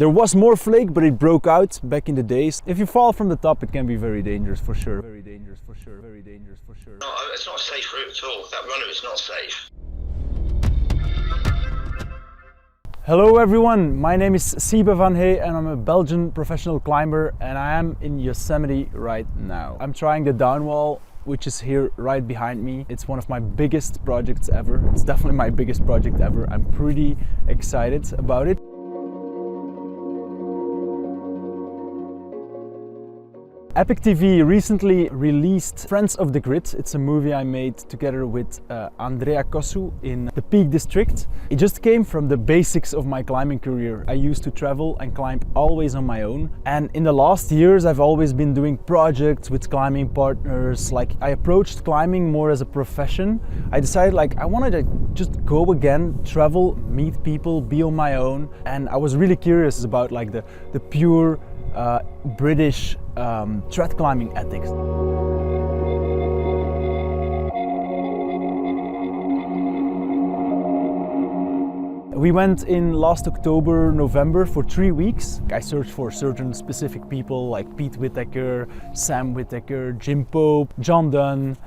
There was more flake, but it broke out back in the days. If you fall from the top, it can be very dangerous for sure. Very dangerous for sure. Very dangerous for sure. No, it's not a safe route at all. That runner is not safe. Hello everyone, my name is Siebe Vanhee and I'm a Belgian professional climber and I am in Yosemite right now. I'm trying the downwall, which is here right behind me. It's one of my biggest projects ever. It's definitely my biggest project ever. I'm pretty excited about it. Epic TV recently released Friends of the Grid. It's a movie I made together with Andrea Cossu in the Peak District. It just came from the basics of my climbing career. I used to travel and climb always on my own. And in the last years, I've always been doing projects with climbing partners. Like I approached climbing more as a profession. I decided I wanted to just go again, travel, meet people, be on my own. And I was really curious about the pure British trad climbing ethics. We went in last October, November for 3 weeks. I searched for certain specific people like Pete Whittaker, Sam Whittaker, Jim Pope, John Dunn,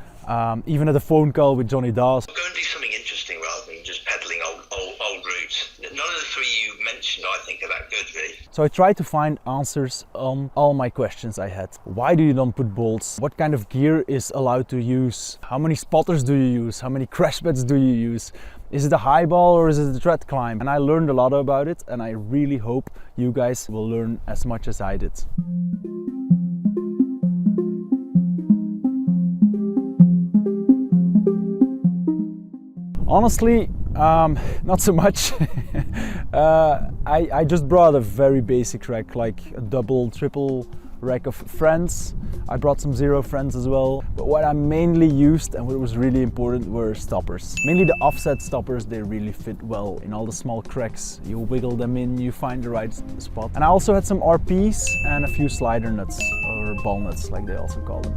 even had a phone call with Johnny Dawes. Go and do something interesting rather than just peddling old routes. None of the three you mentioned I think are that good, really. So I tried to find answers on all my questions I had. Why do you don't put bolts? What kind of gear is allowed to use? How many spotters do you use? How many crash pads do you use? Is it a high ball or is it a trad climb? And I learned a lot about it and I really hope you guys will learn as much as I did. Honestly, not so much. I just brought a very basic rack, like a double, triple rack of friends. I brought some zero friends as well. But what I mainly used and what was really important were stoppers. Mainly the offset stoppers, they really fit well in all the small cracks. You wiggle them in, you find the right spot. And I also had some RPs and a few slider nuts, or ball nuts like they also call them.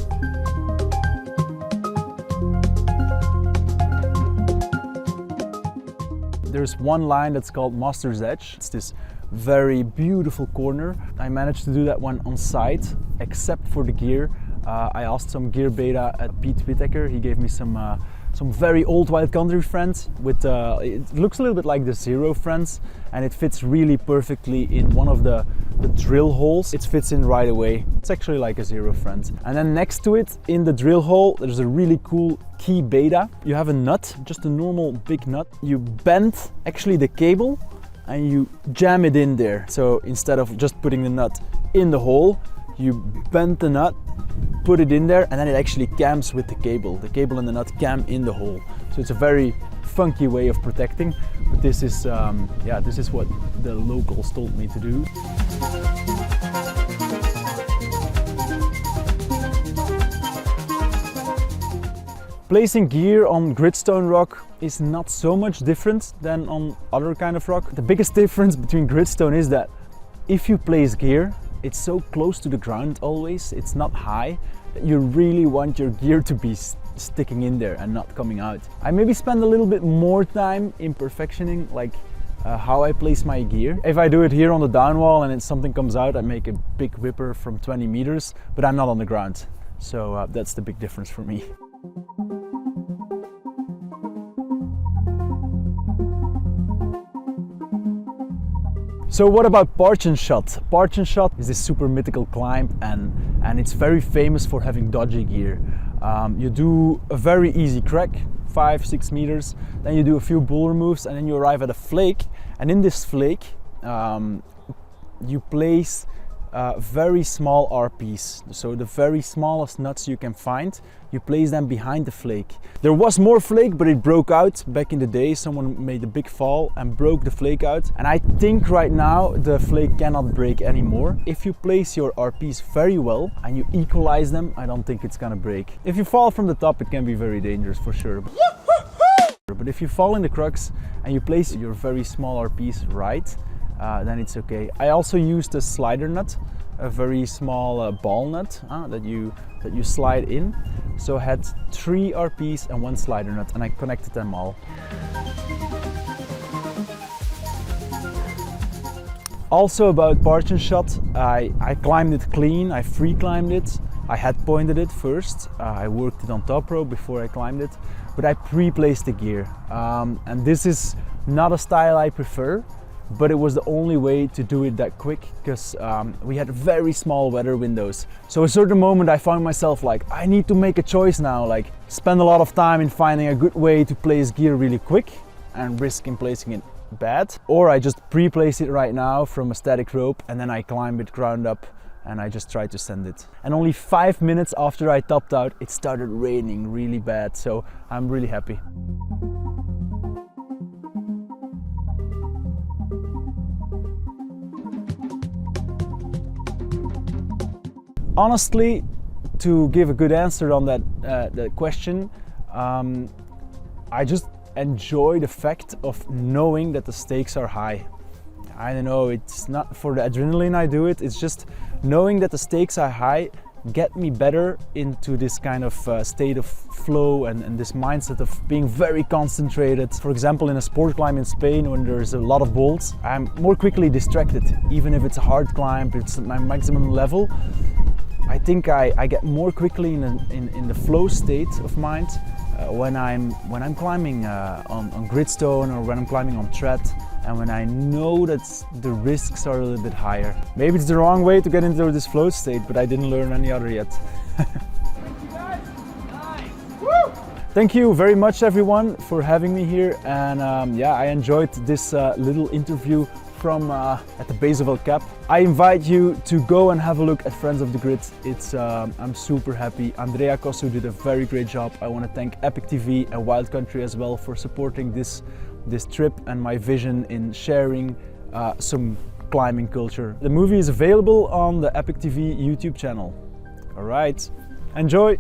There's one line that's called Master's Edge. It's this very beautiful corner. I managed to do that one on site, except for the gear. I asked some gear beta at Pete Whittaker. He gave me some very old wild country friends with it looks a little bit like the Zero friends, and it fits really perfectly in one of the drill holes. It fits in right away. It's actually like a Zero friend. And then next to it in the drill hole there's a really cool key beta. You have a nut, just a normal big nut. You bend actually the cable and you jam it in there. So instead of just putting the nut in the hole, you bend the nut, put it in there, and then it actually cams with the cable. The cable and the nut cam in the hole. So it's a very funky way of protecting. But this is, this is what the locals told me to do. Placing gear on Gridstone rock is not so much different than on other kind of rock. The biggest difference between Gridstone is that if you place gear, it's so close to the ground always, it's not high, that you really want your gear to be sticking in there and not coming out. I maybe spend a little bit more time in perfectioning how I place my gear. If I do it here on the downwall and then something comes out, I make a big whipper from 20 meters, but I'm not on the ground. So that's the big difference for me. So what about Parchments shot? Parchments shot is this super mythical climb and it's very famous for having dodgy gear. You do a very easy crack, 5-6 meters, then you do a few boulder moves and then you arrive at a flake, and in this flake you place very small RPs, so the very smallest nuts you can find, you place them behind the flake. There was more flake, but it broke out back in the day. Someone made a big fall and broke the flake out, and I think right now the flake cannot break anymore. If you place your RPs very well and you equalize them, I don't think it's gonna break. If you fall from the top, it can be very dangerous for sure. But if you fall in the crux and you place your very small RPs right, then it's okay. I also used a slider nut, a very small ball nut that you slide in. So I had 3 RPs and 1 slider nut, and I connected them all. Also about Parchment shot, I climbed it clean, I free climbed it. I had pointed it first, I worked it on top rope before I climbed it, but I pre-placed the gear. And this is not a style I prefer, but it was the only way to do it that quick, because we had very small weather windows. So at a certain moment I found myself like, I need to make a choice now, like spend a lot of time in finding a good way to place gear really quick and risk in placing it bad, or I just pre-place it right now from a static rope and then I climb it ground up and I just try to send it. And only 5 minutes after I topped out, it started raining really bad, so I'm really happy. Honestly, to give a good answer on that question, I just enjoy the fact of knowing that the stakes are high. I don't know, it's not for the adrenaline I do it, it's just knowing that the stakes are high get me better into this kind of state of flow and this mindset of being very concentrated. For example, in a sport climb in Spain when there's a lot of bolts, I'm more quickly distracted. Even if it's a hard climb, it's at my maximum level, I think I get more quickly in the flow state of mind when I'm climbing on Gridstone or when I'm climbing on tread, and when I know that the risks are a little bit higher. Maybe it's the wrong way to get into this flow state, but I didn't learn any other yet. Thank you guys. Nice. Woo! Thank you very much everyone for having me here, and yeah, I enjoyed this little interview from at the base of El Cap. I invite you to go and have a look at Friends of the Grid. It's I'm super happy. Andrea Cossu did a very great job. I want to thank Epic TV and Wild Country as well for supporting this trip and my vision in sharing some climbing culture. The movie is available on the Epic TV YouTube channel. All right, enjoy!